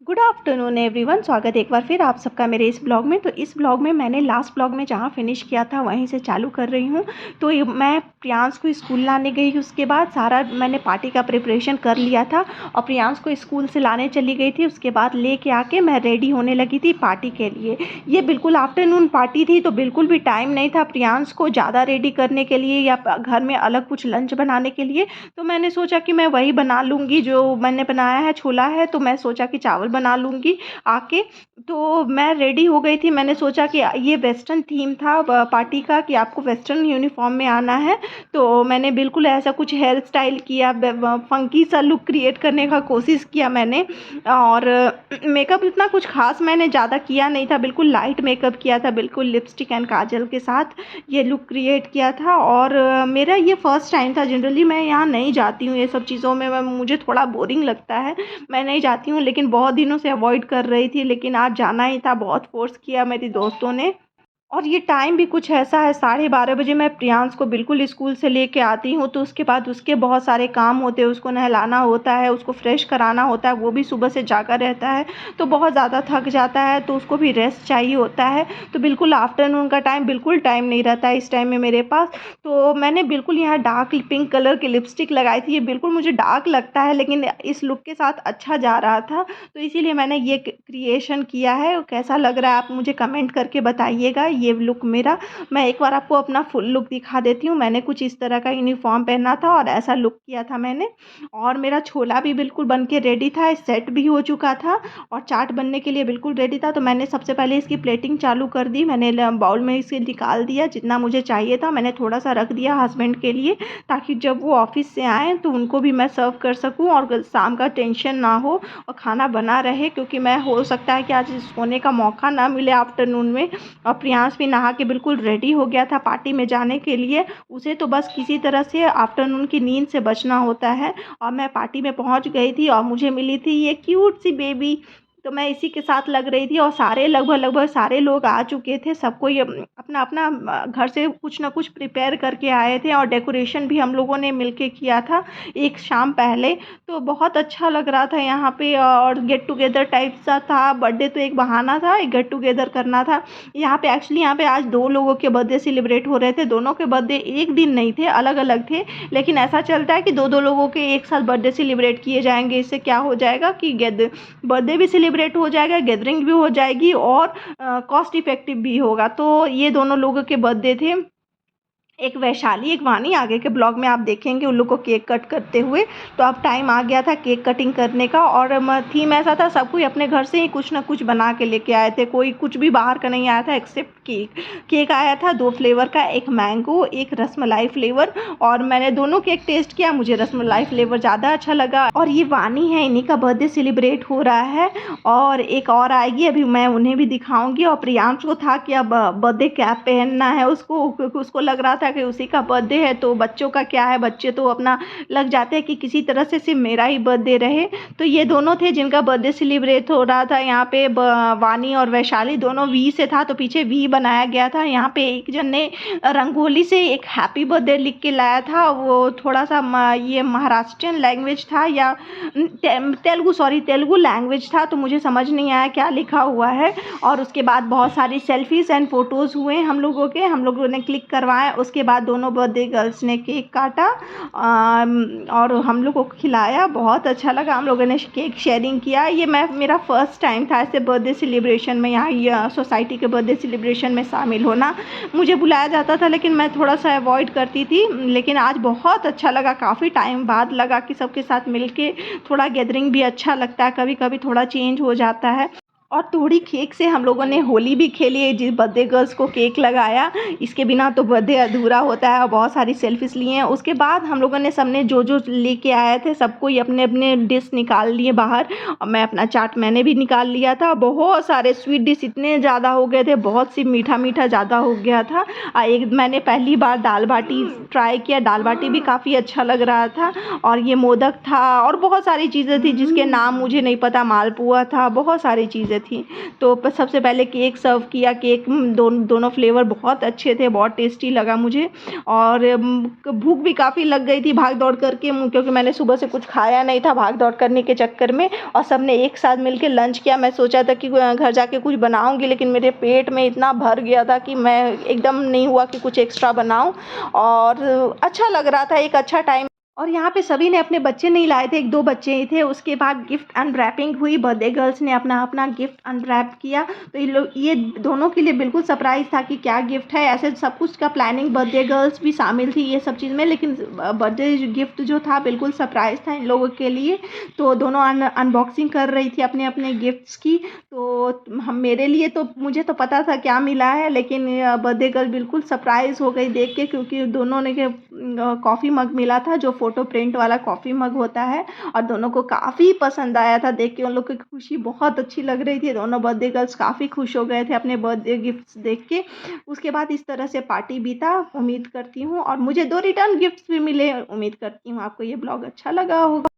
Good afternoon everyone. स्वागत है एक बार फिर आप सबका मेरे इस ब्लॉग में। तो इस ब्लॉग में मैंने लास्ट ब्लॉग में जहाँ फिनिश किया था वहीं से चालू कर रही हूँ। तो मैं प्रियांश को स्कूल लाने गई, उसके बाद सारा मैंने पार्टी का प्रिपरेशन कर लिया था और प्रियांश को स्कूल से लाने चली गई थी। उसके बाद लेके आके मैं रेडी होने लगी थी पार्टी के लिए। ये बिल्कुल आफ्टरनून पार्टी थी, तो बिल्कुल भी टाइम नहीं था प्रियांश को ज़्यादा रेडी करने के लिए या घर में अलग कुछ लंच बनाने के लिए। तो मैंने सोचा कि मैं वही बना लूँगी जो मैंने बनाया है, छोला है, तो मैं सोचा कि चावल बना लूँगी आके। तो मैं रेडी हो गई थी। मैंने सोचा कि ये वेस्टर्न थीम था पार्टी का कि आपको वेस्टर्न यूनिफॉर्म में आना है। तो मैंने बिल्कुल ऐसा कुछ हेयर स्टाइल किया, फंकी सा लुक क्रिएट करने का कोशिश किया मैंने। और मेकअप इतना कुछ खास मैंने ज़्यादा किया नहीं था, बिल्कुल लाइट मेकअप किया था, बिल्कुल लिपस्टिक एंड काजल के साथ ये लुक क्रिएट किया था। और मेरा ये फर्स्ट टाइम था। जनरली मैं यहाँ नहीं जाती हूँ ये सब चीज़ों में, मुझे थोड़ा बोरिंग लगता है, मैं नहीं जाती हूँ। लेकिन बहुत दिनों से अवॉइड कर रही थी, लेकिन आज जाना ही था, बहुत फोर्स किया मेरी दोस्तों ने। और ये टाइम भी कुछ ऐसा है, 12:30 बजे मैं प्रियांश को बिल्कुल स्कूल से लेके आती हूँ। तो उसके बाद उसके बहुत सारे काम होते हैं, उसको नहलाना होता है, उसको फ्रेश कराना होता है, वो भी सुबह से जागा रहता है तो बहुत ज़्यादा थक जाता है, तो उसको भी रेस्ट चाहिए होता है। तो बिल्कुल आफ्टरनून का टाइम, बिल्कुल टाइम नहीं रहता है इस टाइम में मेरे पास। तो मैंने बिल्कुल यहाँ डार्क पिंक कलर की लिपस्टिक लगाई थी। ये बिल्कुल मुझे डार्क लगता है, लेकिन इस लुक के साथ अच्छा जा रहा था, तो इसीलिए मैंने ये क्रिएशन किया है। कैसा लग रहा है आप मुझे कमेंट करके बताइएगा ये लुक मेरा। मैं एक बार आपको अपना फुल लुक दिखा देती हूँ। मैंने कुछ इस तरह का यूनिफॉर्म पहना था और ऐसा लुक किया था मैंने। और मेरा छोला भी बिल्कुल बन के रेडी था, सेट भी हो चुका था और चाट बनने के लिए बिल्कुल रेडी था। तो मैंने सबसे पहले इसकी प्लेटिंग चालू कर दी। मैंने बाउल में इसे निकाल दिया, जितना मुझे चाहिए था मैंने थोड़ा सा रख दिया हस्बैंड के लिए, ताकि जब वो ऑफिस से आएँ तो उनको भी मैं सर्व कर सकूँ और शाम का टेंशन ना हो और खाना बना रहे। क्योंकि मैं, हो सकता है कि आज सोने का मौका ना मिले आफ्टरनून में। और प्रियांश भी नहा के बिल्कुल रेडी हो गया था पार्टी में जाने के लिए। उसे तो बस किसी तरह से आफ्टरनून की नींद से बचना होता है। और मैं पार्टी में पहुंच गई थी और मुझे मिली थी ये क्यूट सी बेबी। तो मैं इसी के साथ लग रही थी और सारे लगभग सारे लोग आ चुके थे। सबको ये अपना अपना घर से कुछ ना कुछ प्रिपेयर करके आए थे और डेकोरेशन भी हम लोगों ने मिलके किया था एक शाम पहले। तो बहुत अच्छा लग रहा था यहाँ पे और गेट टुगेदर टाइप सा था। बर्थडे तो एक बहाना था, एक गेट टुगेदर करना था। यहाँ पे एक्चुअली यहाँ पे आज 2 लोगों के बर्थडे सेलिब्रेट हो रहे थे। दोनों के बर्थडे एक दिन नहीं थे, अलग अलग थे। लेकिन ऐसा चलता है कि 2-2 लोगों के एक साथ बर्थडे सेलिब्रेट किए जाएंगे। इससे क्या हो जाएगा कि बर्थडे भी सेलिब्रेट हो जाएगा, गैदरिंग भी हो जाएगी और कॉस्ट इफेक्टिव भी होगा। तो ये दोनों लोगों के बर्थडे थे, एक वैशाली एक वानी। आगे के ब्लॉग में आप देखेंगे उन लोग को केक कट करते हुए। तो अब टाइम आ गया था केक कटिंग करने का और थीम ऐसा था, सब कोई अपने घर से ही कुछ ना कुछ बना के लेके आए थे। कोई कुछ भी बाहर का नहीं आया था एक्सेप्ट केक। केक आया था 2 फ्लेवर का, एक मैंगो एक रसमलाई फ्लेवर। और मैंने दोनों केक टेस्ट किया, मुझे रसमलाई फ्लेवर ज़्यादा अच्छा लगा। और ये वानी है, इन्हीं का बर्थडे सेलिब्रेट हो रहा है। और एक और आएगी, अभी मैं उन्हें भी दिखाऊंगी। और प्रियांश को था कि अब बर्थडे कैप पहनना है उसको, क्योंकि उसको लग रहा था कि उसी का बर्थडे है। तो बच्चों का क्या है, बच्चे तो अपना लग जाते हैं कि किसी तरह से सिर्फ मेरा ही बर्थडे रहे। तो ये दोनों थे जिनका बर्थडे सेलिब्रेट हो रहा था। यहाँ पे वानी और वैशाली दोनों वी से था, तो पीछे वी बनाया गया था। यहाँ पे एक जन ने रंगोली से एक हैप्पी बर्थडे लिख के लाया था। वो थोड़ा सा ये महाराष्ट्रियन लैंग्वेज था या तेलुगु लैंग्वेज था, तो मुझे समझ नहीं आया क्या लिखा हुआ है। और उसके बाद बहुत सारी सेल्फीज एंड फोटोज़ हुए हम लोगों के, हम लोगों ने क्लिक करवाए। उसके बाद दोनों बर्थडे गर्ल्स ने केक काटा और हम लोग को खिलाया। बहुत अच्छा लगा, हम लोगों ने केक शेयरिंग किया। ये मेरा फर्स्ट टाइम था ऐसे बर्थडे सेलिब्रेशन में, यहाँ सोसाइटी के बर्थडे सेलिब्रेशन में शामिल होना। मुझे बुलाया जाता था लेकिन मैं थोड़ा सा अवॉइड करती थी। लेकिन आज बहुत अच्छा लगा, काफ़ी टाइम बाद लगा कि सबके साथ मिलके थोड़ा गैदरिंग भी अच्छा लगता है, कभी कभी थोड़ा चेंज हो जाता है। और थोड़ी केक से हम लोगों ने होली भी खेली है, जिस बर्थडे गर्ल्स को केक लगाया। इसके बिना तो बर्थडे अधूरा होता है। और बहुत सारी सेल्फीज लिए हैं। उसके बाद हम लोगों ने सबने जो जो लेके आए थे सबको ही अपने अपने डिश निकाल लिए बाहर। और मैं अपना चाट मैंने भी निकाल लिया था। बहुत सारे स्वीट डिश इतने ज़्यादा हो गए थे, बहुत सी मीठा मीठा ज़्यादा हो गया था। एक मैंने पहली बार दाल बाटी ट्राई किया, दाल बाटी भी काफ़ी अच्छा लग रहा था। और ये मोदक था और बहुत सारी चीज़ें थी जिसके नाम मुझे नहीं पता, मालपुआ था, बहुत सारी चीज़ें चीज़ें थी। तो सबसे पहले केक सर्व किया, केक दोनों फ्लेवर बहुत अच्छे थे, बहुत टेस्टी लगा मुझे। और भूख भी काफ़ी लग गई थी भाग दौड़ करके, क्योंकि मैंने सुबह से कुछ खाया नहीं था भाग दौड़ करने के चक्कर में, और सबने एक साथ मिलके लंच किया। मैं सोचा था कि घर जाके कुछ बनाऊंगी, लेकिन मेरे पेट में इतना भर गया था कि मैं एकदम नहीं हुआ कि कुछ एक्स्ट्रा बनाऊं। और अच्छा लग रहा था, एक अच्छा टाइम। और यहाँ पे सभी ने अपने बच्चे नहीं लाए थे, 1-2 बच्चे ही थे। उसके बाद गिफ्ट अनरैपिंग हुई, बर्थडे गर्ल्स ने अपना गिफ्ट अनरैप किया। तो ये दोनों के लिए बिल्कुल सरप्राइज़ था कि क्या गिफ्ट है। ऐसे सब कुछ का प्लानिंग, बर्थडे गर्ल्स भी शामिल थी ये सब चीज़ में, लेकिन बर्थडे गिफ्ट जो था बिल्कुल सरप्राइज़ था इन लोगों के लिए। तो दोनों अनबॉक्सिंग कर रही थी अपने अपने गिफ्ट्स की। तो हम मेरे लिए तो मुझे तो पता था क्या मिला है, लेकिन बर्थडे गर्ल बिल्कुल सरप्राइज़ हो गई देख के, क्योंकि दोनों ने कॉफ़ी मग मिला था, जो फ़ोटो प्रिंट वाला कॉफ़ी मग होता है, और दोनों को काफ़ी पसंद आया था देख के। उन लोग की खुशी बहुत अच्छी लग रही थी, दोनों बर्थडे गर्ल्स काफ़ी खुश हो गए थे अपने बर्थडे गिफ्ट्स देख के। उसके बाद इस तरह से पार्टी बीता, उम्मीद करती हूँ, और मुझे 2 रिटर्न गिफ्ट्स भी मिले। उम्मीद करती हूँ आपको ये ब्लॉग अच्छा लगा होगा।